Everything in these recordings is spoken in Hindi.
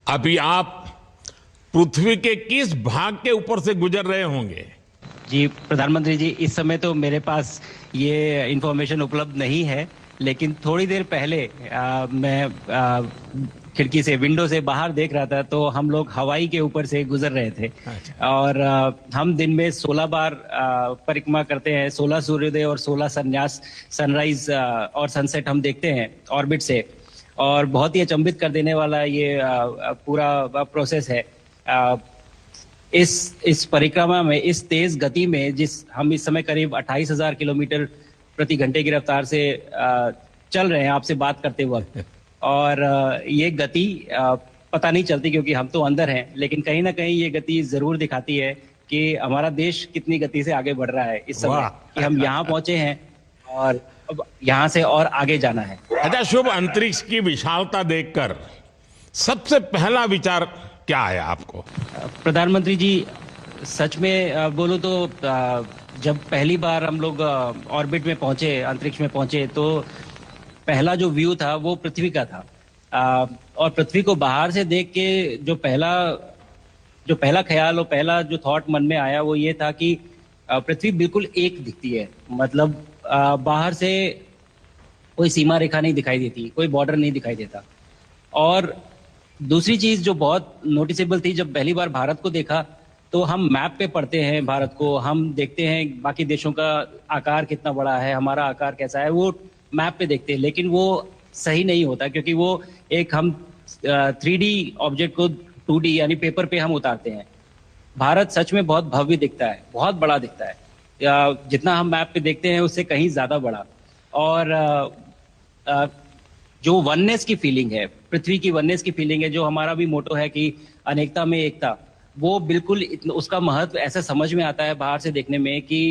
अभी आप पृथ्वी के किस भाग के ऊपर से गुजर रहे होंगे? जी प्रधानमंत्री जी, इस समय तो मेरे पास ये इंफॉर्मेशन उपलब्ध नहीं है, लेकिन थोड़ी देर पहले मैं खिड़की से, विंडो से बाहर देख रहा था, तो हम लोग हवाई के ऊपर से गुजर रहे थे। अच्छा। और हम दिन में 16 बार परिक्रमा करते हैं, 16 सूर्योदय और 16 संन्यास, सनराइज और सनसेट हम देखते हैं ऑर्बिट से। और बहुत ही अचंभित कर देने वाला ये पूरा प्रोसेस है। इस परिक्रमा में, इस तेज गति में, जिस हम इस समय करीब 28,000 किलोमीटर प्रति घंटे की रफ्तार से चल रहे हैं आपसे बात करते वक्त, और ये गति पता नहीं चलती क्योंकि हम तो अंदर हैं, लेकिन कहीं ना कहीं ये गति जरूर दिखाती है कि हमारा देश कितनी गति से आगे बढ़ रहा है इस समय, कि हम यहाँ पहुंचे हैं और अब यहाँ से और आगे जाना है। अच्छा शुभ, अंतरिक्ष की विशालता देखकर सबसे पहला विचार क्या आया आपको? प्रधानमंत्री जी, सच में बोलो तो जब पहली बार हम लोग ऑर्बिट में पहुंचे, अंतरिक्ष में पहुंचे, तो पहला जो व्यू था वो पृथ्वी का था। और पृथ्वी को बाहर से देख के जो पहला ख्याल और पहला जो थॉट मन में आया वो ये था कि पृथ्वी बिल्कुल एक दिखती है। मतलब बाहर से कोई सीमा रेखा नहीं दिखाई देती, कोई बॉर्डर नहीं दिखाई देता। और दूसरी चीज जो बहुत नोटिसेबल थी, जब पहली बार भारत को देखा, तो हम मैप पे पढ़ते हैं भारत को, हम देखते हैं बाकी देशों का आकार कितना बड़ा है, हमारा आकार कैसा है, वो मैप पे देखते हैं, लेकिन वो सही नहीं होता क्योंकि वो एक हम 3D ऑब्जेक्ट को 2D यानी पेपर पे हम उतारते हैं। भारत सच में बहुत भव्य दिखता है, बहुत बड़ा दिखता है, जितना हम मैप पे देखते हैं उससे कहीं ज्यादा बड़ा। और जो वननेस की फीलिंग है, पृथ्वी की वननेस की फीलिंग है, जो हमारा भी मोटो है कि अनेकता में एकता, वो बिल्कुल उसका महत्व ऐसा समझ में आता है बाहर से देखने में कि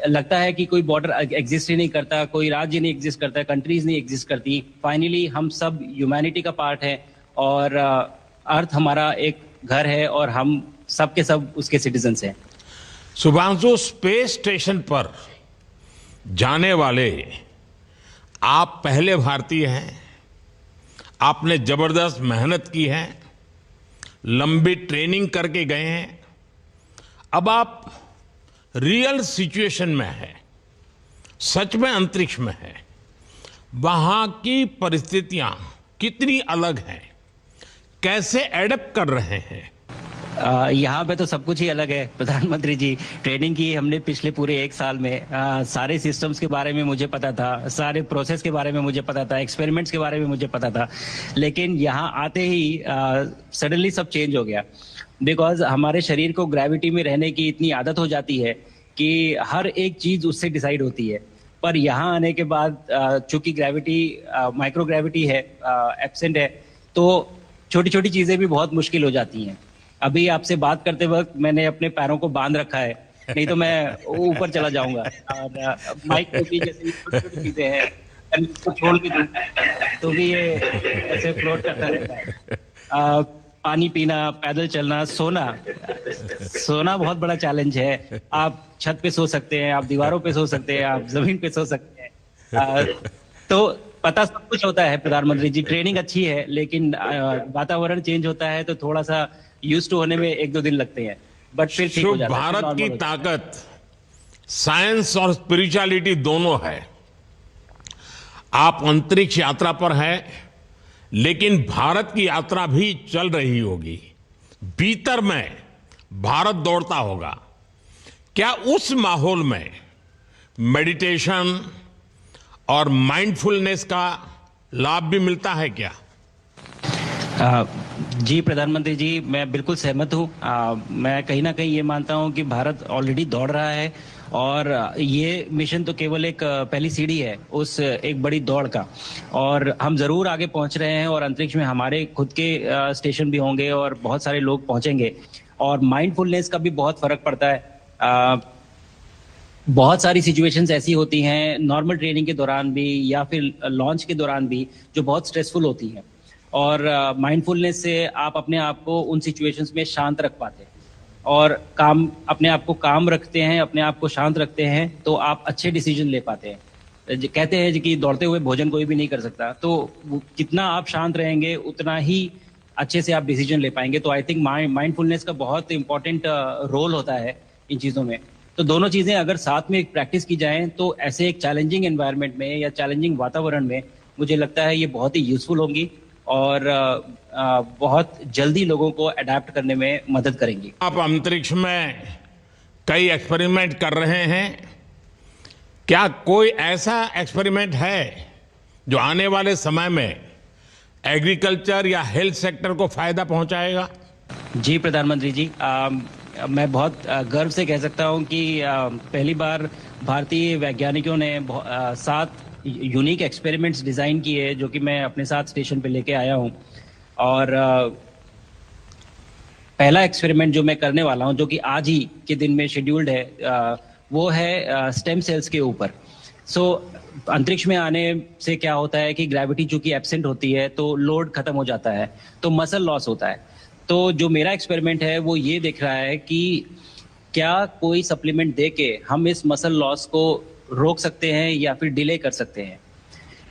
लगता है कि कोई बॉर्डर एग्जिस्ट ही नहीं करता, कोई राज्य नहीं एग्जिस्ट करता, कंट्रीज नहीं एग्जिस्ट करती। फाइनली हम सब ह्यूमैनिटी का पार्ट है और अर्थ हमारा एक घर है और हम सब के सब उसके सिटीजन्स हैं। शुभांशु, स्पेस स्टेशन पर जाने वाले आप पहले भारतीय हैं। आपने जबरदस्त मेहनत की है, लंबी ट्रेनिंग करके गए हैं। अब आप रियल सिचुएशन में है, सच में अंतरिक्ष में है। वहां की परिस्थितियां कितनी अलग हैं, कैसे एडप्ट कर रहे हैं? यहाँ पे तो सब कुछ ही अलग है प्रधानमंत्री जी। ट्रेनिंग की हमने पिछले पूरे 1 साल में। सारे सिस्टम्स के बारे में मुझे पता था, सारे प्रोसेस के बारे में मुझे पता था, एक्सपेरिमेंट्स के बारे में मुझे पता था, लेकिन यहाँ आते ही सडनली सब चेंज हो गया। बिकॉज हमारे शरीर को ग्रेविटी में रहने की इतनी आदत हो जाती है कि हर एक चीज उससे डिसाइड होती है। पर यहाँ आने के बाद चूंकि ग्रेविटी, माइक्रो ग्रेविटी है, एब्सेंट है, तो छोटी छोटी चीजें भी बहुत मुश्किल हो जाती हैं। अभी आपसे बात करते वक्त मैंने अपने पैरों को बांध रखा है, नहीं तो मैं ऊपर चला जाऊंगा। और माइक पे भी जैसे छोटी चीजें हैं, इसको छोड़ भी दूं तो भी ये ऐसे फ्लोट करता रहता है। पानी पीना, पैदल चलना, सोना बहुत बड़ा चैलेंज है। आप छत पे सो सकते हैं, आप दीवारों पे सो सकते हैं, आप जमीन पे सो सकते हैं। तो पता सब कुछ होता है प्रधानमंत्री जी। ट्रेनिंग अच्छी है, लेकिन वातावरण चेंज होता है तो थोड़ा सा यूज्ड टू होने में 1-2 दिन लगते हैं, बट फिर ठीक हो जाता है। भारत की ताकत साइंस और स्पिरिचुअलिटी दोनों है। आप अंतरिक्ष यात्रा पर हैं, लेकिन भारत की यात्रा भी चल रही होगी। भीतर में भारत दौड़ता होगा। क्या उस माहौल में मेडिटेशन और माइंडफुलनेस का लाभ भी मिलता है क्या? जी प्रधानमंत्री जी, मैं बिल्कुल सहमत हूँ। मैं कहीं ना कहीं ये मानता हूँ कि भारत ऑलरेडी दौड़ रहा है और ये मिशन तो केवल एक पहली सीढ़ी है उस एक बड़ी दौड़ का। और हम जरूर आगे पहुंच रहे हैं और अंतरिक्ष में हमारे खुद के स्टेशन भी होंगे और बहुत सारे लोग पहुंचेंगे। और माइंडफुलनेस का भी बहुत फर्क पड़ता है। बहुत सारी सिचुएशंस ऐसी होती हैं नॉर्मल ट्रेनिंग के दौरान भी या फिर लॉन्च के दौरान भी, जो बहुत स्ट्रेसफुल होती हैं, और माइंडफुलनेस से आप अपने आप को उन सिचुएशंस में शांत रख पाते हैं और अपने आप को काम रखते हैं, अपने आप को शांत रखते हैं, तो आप अच्छे डिसीजन ले पाते हैं। कहते हैं कि दौड़ते हुए भोजन कोई भी नहीं कर सकता, तो जितना आप शांत रहेंगे उतना ही अच्छे से आप डिसीजन ले पाएंगे। तो आई थिंक माइंडफुलनेस का बहुत इंपॉर्टेंट रोल होता है इन चीज़ों में। तो दोनों चीज़ें अगर साथ में प्रैक्टिस की जाएं तो ऐसे एक चैलेंजिंग एनवायरनमेंट में या चैलेंजिंग वातावरण में मुझे लगता है ये बहुत ही यूजफुल होंगी और बहुत जल्दी लोगों को अडेप्ट करने में मदद करेंगी। आप अंतरिक्ष में कई एक्सपेरिमेंट कर रहे हैं, क्या कोई ऐसा एक्सपेरिमेंट है जो आने वाले समय में एग्रीकल्चर या हेल्थ सेक्टर को फायदा पहुंचाएगा? जी प्रधानमंत्री जी, मैं बहुत गर्व से कह सकता हूं कि पहली बार भारतीय वैज्ञानिकों ने 7 यूनिक एक्सपेरिमेंट्स डिजाइन किए जो कि मैं अपने साथ स्टेशन पे लेके आया हूं। और पहला एक्सपेरिमेंट जो मैं करने वाला हूं, जो कि आज ही के दिन में शेड्यूल्ड है, वो है स्टेम सेल्स के ऊपर। अंतरिक्ष में आने से क्या होता है कि ग्रेविटी चूंकि एब्सेंट होती है तो लोड खत्म हो जाता है, तो मसल लॉस होता है। तो जो मेरा एक्सपेरिमेंट है वो ये देख रहा है कि क्या कोई सप्लीमेंट दे के हम इस मसल लॉस को रोक सकते हैं या फिर डिले कर सकते हैं।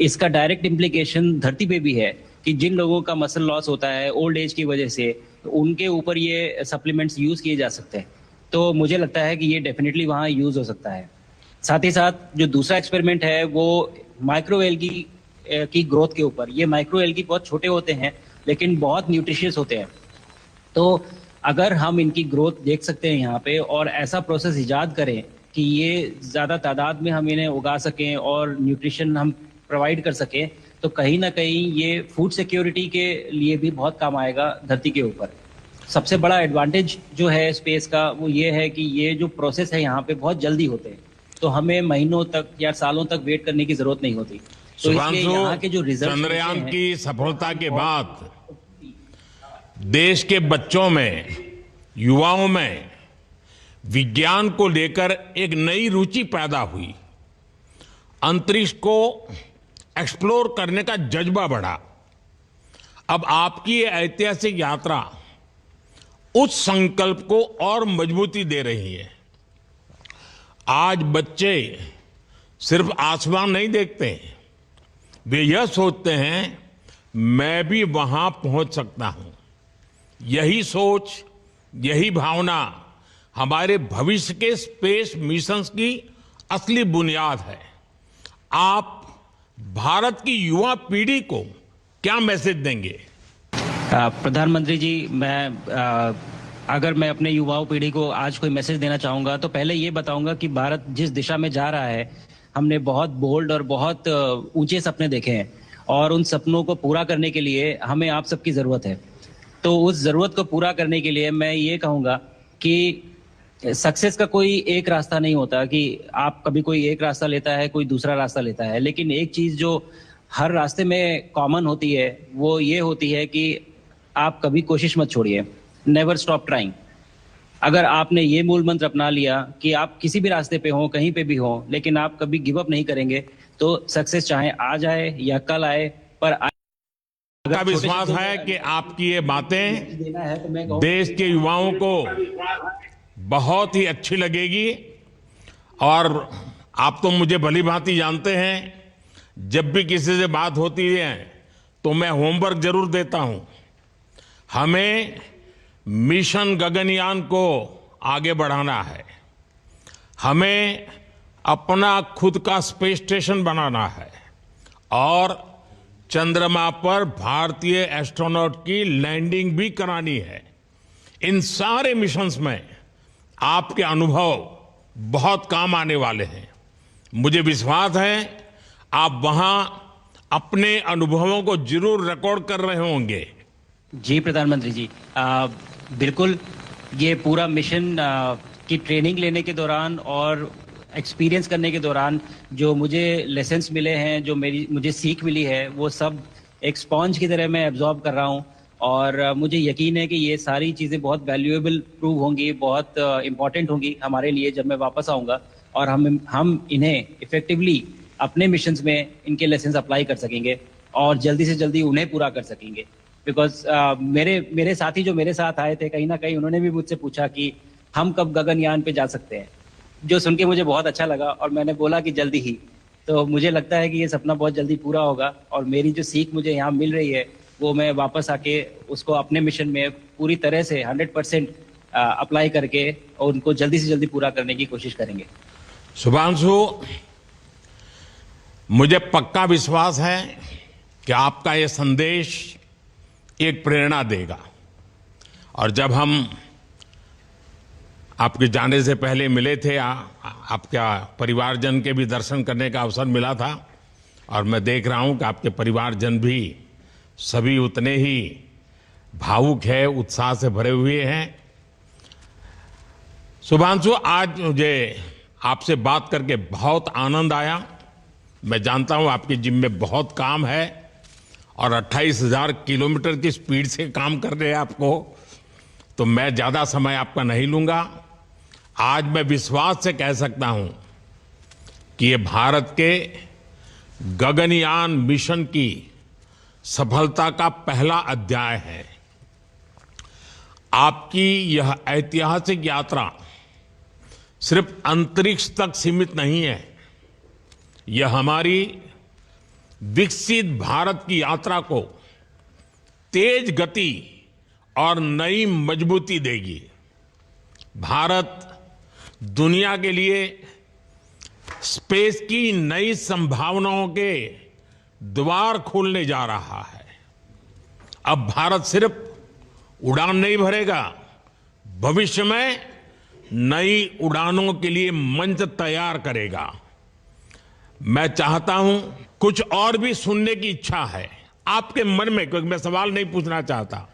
इसका डायरेक्ट इम्प्लीकेशन धरती पे भी है कि जिन लोगों का मसल लॉस होता है ओल्ड एज की वजह से, तो उनके ऊपर ये सप्लीमेंट्स यूज किए जा सकते हैं। तो मुझे लगता है कि ये डेफिनेटली वहाँ यूज हो सकता है। साथ ही साथ जो दूसरा एक्सपेरिमेंट है वो माइक्रो एल्गी की ग्रोथ के ऊपर। ये माइक्रो एल्गी बहुत छोटे होते हैं लेकिन बहुत न्यूट्रिशियस होते हैं। तो अगर हम इनकी ग्रोथ देख सकते हैं यहाँ पे और ऐसा प्रोसेस इजाद करें कि ये ज़्यादा तादाद में हम इन्हें उगा सकें और न्यूट्रिशन हम प्रोवाइड कर सकें, तो कहीं ना कहीं ये फूड सिक्योरिटी के लिए भी बहुत काम आएगा धरती के ऊपर। सबसे बड़ा एडवांटेज जो है स्पेस का वो ये है कि ये जो प्रोसेस है यहाँ पे बहुत जल्दी होते हैं, तो हमें महीनों तक या सालों तक वेट करने की जरूरत नहीं होती। तो इसलिए यहाँ के जो रिजल्ट चंद्रयान की सफलता के बाद देश के बच्चों में, युवाओं में विज्ञान को लेकर एक नई रुचि पैदा हुई। अंतरिक्ष को एक्सप्लोर करने का जज्बा बढ़ा। अब आपकी ये ऐतिहासिक यात्रा उस संकल्प को और मजबूती दे रही है। आज बच्चे सिर्फ आसमान नहीं देखते, वे यह सोचते हैं मैं भी वहां पहुंच सकता हूं। यही सोच, यही भावना हमारे भविष्य के स्पेस मिशंस की असली बुनियाद है। आप भारत की युवा पीढ़ी को क्या मैसेज देंगे? प्रधानमंत्री जी, अगर मैं अपने युवाओं पीढ़ी को आज कोई मैसेज देना चाहूंगा तो पहले ये बताऊंगा कि भारत जिस दिशा में जा रहा है, हमने बहुत बोल्ड और बहुत ऊंचे सपने देखे हैं और उन सपनों को पूरा करने के लिए हमें आप सबकी जरूरत है। तो उस जरूरत को पूरा करने के लिए मैं ये कहूंगा कि सक्सेस का कोई एक रास्ता नहीं होता कि आप कभी कोई एक रास्ता लेता है, कोई दूसरा रास्ता लेता है। लेकिन एक चीज जो हर रास्ते में कॉमन होती है वो ये होती है कि आप कभी कोशिश मत छोड़िए, नेवर स्टॉप ट्राइंग। अगर आपने ये मूल मंत्र अपना लिया कि आप किसी भी रास्ते पे हो, कहीं पे भी हो, लेकिन आप कभी गिव अप नहीं करेंगे, तो सक्सेस चाहे आज आए या कल आए, पर का विश्वास है कि आपकी ये बातें देश के युवाओं को बहुत ही अच्छी लगेगी। और आप तो मुझे भली भांति जानते हैं, जब भी किसी से बात होती है तो मैं होमवर्क जरूर देता हूं। हमें मिशन गगनयान को आगे बढ़ाना है, हमें अपना खुद का स्पेस स्टेशन बनाना है और चंद्रमा पर भारतीय एस्ट्रोनॉट की लैंडिंग भी करानी है। इन सारे मिशंस में आपके अनुभव बहुत काम आने वाले हैं। मुझे विश्वास है आप वहां अपने अनुभवों को जरूर रिकॉर्ड कर रहे होंगे। जी प्रधानमंत्री जी, बिल्कुल। ये पूरा मिशन की ट्रेनिंग लेने के दौरान और एक्सपीरियंस करने के दौरान जो मुझे लेसन्स मिले हैं, जो मुझे सीख मिली है, वो सब एक स्पॉन्ज की तरह मैं एब्जॉर्ब कर रहा हूँ। और मुझे यकीन है कि ये सारी चीज़ें बहुत वैल्यूएबल प्रूव होंगी, बहुत इम्पॉर्टेंट होंगी हमारे लिए जब मैं वापस आऊँगा और हम इन्हें इफेक्टिवली अपने मिशंस में इनके लेसन्स अप्लाई कर सकेंगे और जल्दी से जल्दी उन्हें पूरा कर सकेंगे। बिकॉज मेरे साथी जो मेरे साथ आए थे, कहीं ना कहीं उन्होंने भी मुझसे पूछा कि हम कब गगनयान पे जा सकते हैं, जो सुन के मुझे बहुत अच्छा लगा और मैंने बोला कि जल्दी ही। तो मुझे लगता है कि ये सपना बहुत जल्दी पूरा होगा और मेरी जो सीख मुझे यहाँ मिल रही है वो मैं वापस आके उसको अपने मिशन में पूरी तरह से 100% अप्लाई करके और उनको जल्दी से जल्दी पूरा करने की कोशिश करेंगे। शुभांशु, मुझे पक्का विश्वास है कि आपका ये संदेश एक प्रेरणा देगा। और जब हम आपके जाने से पहले मिले थे, आपका परिवारजन के भी दर्शन करने का अवसर मिला था, और मैं देख रहा हूं कि आपके परिवारजन भी सभी उतने ही भावुक है, उत्साह से भरे हुए हैं। शुभांशु, आज मुझे आपसे बात करके बहुत आनंद आया। मैं जानता हूं आपकी जिम में बहुत काम है और 28,000 किलोमीटर की स्पीड से काम कर रहे हैं आपको, तो मैं ज्यादा समय आपका नहीं लूंगा। आज मैं विश्वास से कह सकता हूं कि ये भारत के गगनयान मिशन की सफलता का पहला अध्याय है। आपकी यह ऐतिहासिक यात्रा सिर्फ अंतरिक्ष तक सीमित नहीं है, यह हमारी विकसित भारत की यात्रा को तेज गति और नई मजबूती देगी। भारत दुनिया के लिए स्पेस की नई संभावनाओं के द्वार खोलने जा रहा है। अब भारत सिर्फ उड़ान नहीं भरेगा, भविष्य में नई उड़ानों के लिए मंच तैयार करेगा। मैं चाहता हूं, कुछ और भी सुनने की इच्छा है आपके मन में, क्योंकि मैं सवाल नहीं पूछना चाहता,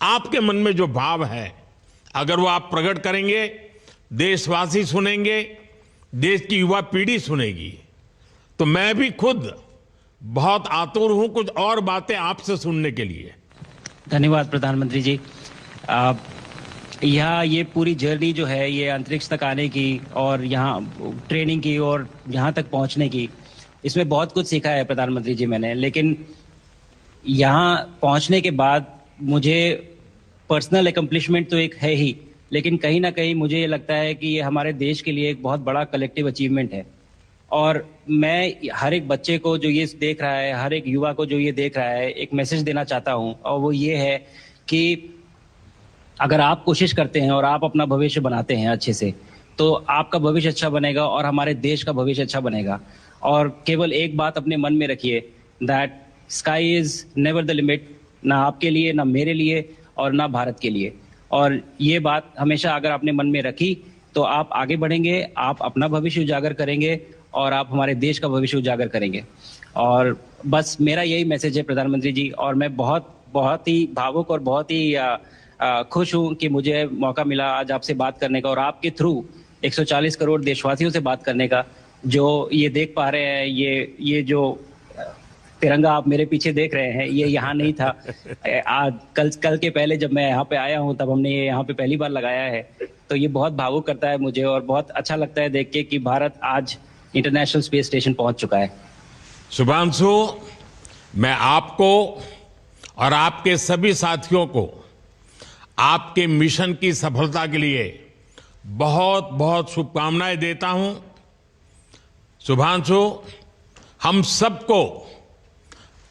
आपके मन में जो भाव है अगर वो आप प्रकट करेंगे, देशवासी सुनेंगे, देश की युवा पीढ़ी सुनेगी, तो मैं भी खुद बहुत आतुर हूं कुछ और बातें आपसे सुनने के लिए। धन्यवाद प्रधानमंत्री जी। यहाँ ये पूरी जर्नी जो है, ये अंतरिक्ष तक आने की और यहाँ ट्रेनिंग की और यहाँ तक पहुँचने की, इसमें बहुत कुछ सीखा है प्रधानमंत्री जी मैंने। लेकिन यहाँ पहुँचने के बाद मुझे पर्सनल एकम्प्लिशमेंट तो एक है ही, लेकिन कहीं ना कहीं मुझे ये लगता है कि ये हमारे देश के लिए एक बहुत बड़ा कलेक्टिव अचीवमेंट है। और मैं हर एक बच्चे को जो ये देख रहा है, हर एक युवा को जो ये देख रहा है, एक मैसेज देना चाहता हूँ, और वो ये है कि अगर आप कोशिश करते हैं और आप अपना भविष्य बनाते हैं अच्छे से, तो आपका भविष्य अच्छा बनेगा और हमारे देश का भविष्य अच्छा बनेगा। और केवल एक बात अपने मन में रखिए, that sky is never the limit, ना आपके लिए, ना मेरे लिए और ना भारत के लिए। और ये बात हमेशा अगर आपने मन में रखी तो आप आगे बढ़ेंगे, आप अपना भविष्य उजागर करेंगे और आप हमारे देश का भविष्य उजागर करेंगे। और बस मेरा यही मैसेज है प्रधानमंत्री जी। और मैं बहुत ही भावुक और बहुत ही खुश हूं कि मुझे मौका मिला आज आपसे बात करने का और आपके थ्रू 140 करोड़ देशवासियों से बात करने का। जो ये देख पा रहे हैं, ये जो तिरंगा आप मेरे पीछे देख रहे हैं, ये यहाँ नहीं था। आज कल के पहले जब मैं यहाँ पे आया हूँ, तब हमने ये यहाँ पे पहली बार लगाया है। तो ये बहुत भावुक करता है मुझे और बहुत अच्छा लगता है देख के कि भारत आज इंटरनेशनल स्पेस स्टेशन पहुंच चुका है। शुभांशु, मैं आपको और आपके सभी साथियों को आपके मिशन की सफलता के लिए बहुत बहुत शुभकामनाएं देता हूं। शुभांशु, हम सबको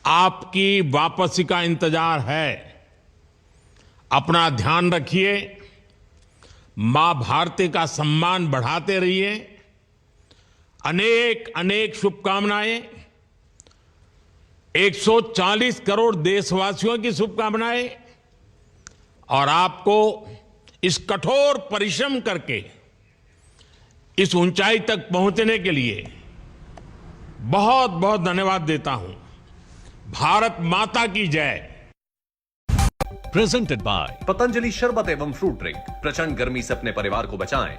आपकी वापसी का इंतजार है। अपना ध्यान रखिए, मां भारती का सम्मान बढ़ाते रहिए। अनेक अनेक शुभकामनाएं, 140 करोड़ देशवासियों की शुभकामनाएं, और आपको इस कठोर परिश्रम करके इस ऊंचाई तक पहुंचने के लिए बहुत बहुत धन्यवाद देता हूं। भारत माता की जय। प्रेजेंटेड बाय पतंजलि शरबत एवं फ्रूट ड्रिंक। प्रचंड गर्मी से अपने परिवार को बचाएं।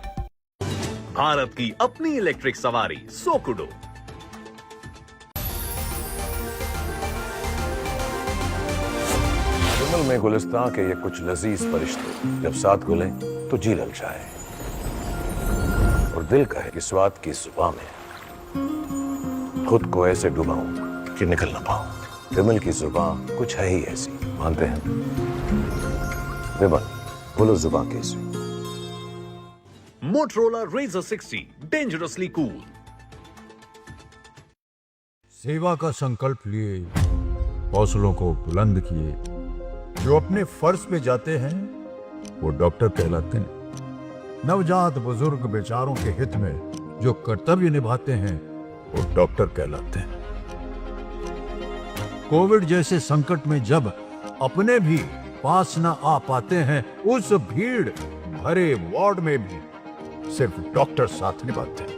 भारत की अपनी इलेक्ट्रिक सवारी सोकुडो। जंगल में गुलिस्तां के ये कुछ लजीज फरिश्ते जब साथ घुलें तो जी ललचाए और दिल कहे कि स्वाद की जुबान में खुद को ऐसे डुबाऊं कि निकल ना पाऊं। विमल की जुबान कुछ है ही ऐसी, मानते हैं? विमल, बोलो जुबान कैसी? Motorola Razr 60 dangerously cool. सेवा का संकल्प लिए हौसलों को बुलंद किए। जो अपने फर्ज पे जाते हैं वो डॉक्टर कहलाते हैं। नवजात बुजुर्ग बेचारों के हित में जो कर्तव्य निभाते हैं वो डॉक्टर कहलाते हैं। कोविड जैसे संकट में जब अपने भी पास न आ पाते हैं, उस भीड़ भरे वार्ड में भी सिर्फ डॉक्टर साथ निभाते हैं।